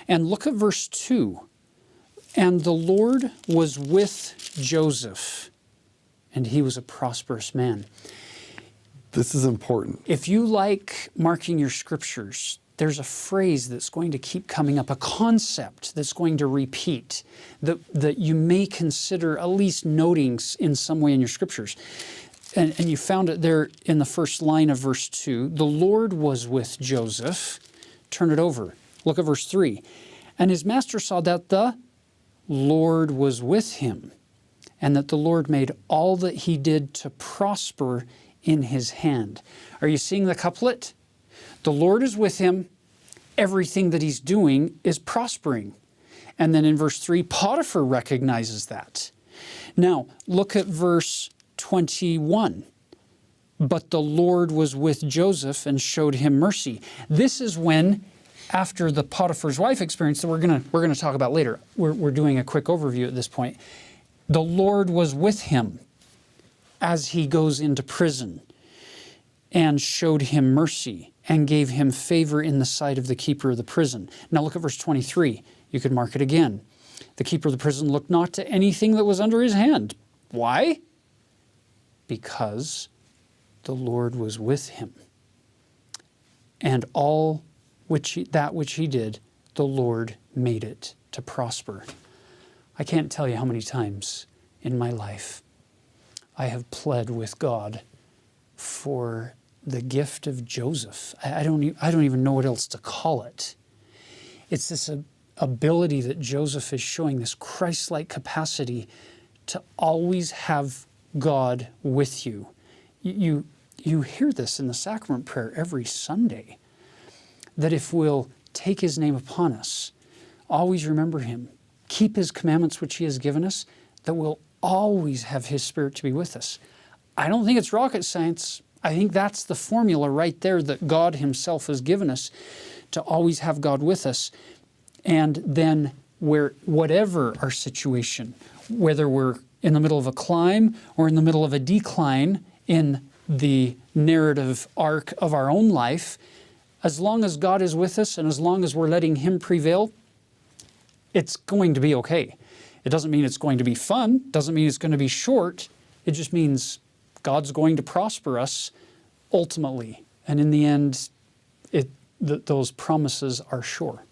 And look at verse 2. And the Lord was with Joseph, and he was a prosperous man. This is important. If you like marking your scriptures, there's a phrase that's going to keep coming up, a concept that's going to repeat, that you may consider at least noting in some way in your scriptures. And you found it there in the first line of verse 2. The Lord was with Joseph. Turn it over. Look at verse 3. And his master saw that the Lord was with him, and that the Lord made all that he did to prosper in his hand. Are you seeing the couplet? The Lord is with him. Everything that he's doing is prospering. And then in verse 3, Potiphar recognizes that. Now, look at verse 21. But the Lord was with Joseph and showed him mercy. This is when, after the Potiphar's wife experience that we're going to talk about later, we're doing a quick overview at this point. The Lord was with him as he goes into prison and showed him mercy and gave him favor in the sight of the keeper of the prison. Now look at verse 23. You could mark it again. The keeper of the prison looked not to anything that was under his hand. Why? Because the Lord was with him. And all that which he did, the Lord made it to prosper. I can't tell you how many times in my life I have pled with God for the gift of Joseph. I don't even know what else to call it. It's this ability that Joseph is showing, this Christ-like capacity to always have God with you. You hear this in the sacrament prayer every Sunday, that if we'll take his name upon us, always remember him, keep his commandments which he has given us, that we'll always have his Spirit to be with us. I don't think it's rocket science. I think that's the formula right there that God himself has given us, to always have God with us. And then whatever our situation, whether we're in the middle of a climb or in the middle of a decline in the narrative arc of our own life, as long as God is with us and as long as we're letting him prevail, it's going to be okay. It doesn't mean it's going to be fun, doesn't mean it's going to be short. It just means God's going to prosper us ultimately. And in the end, those promises are sure.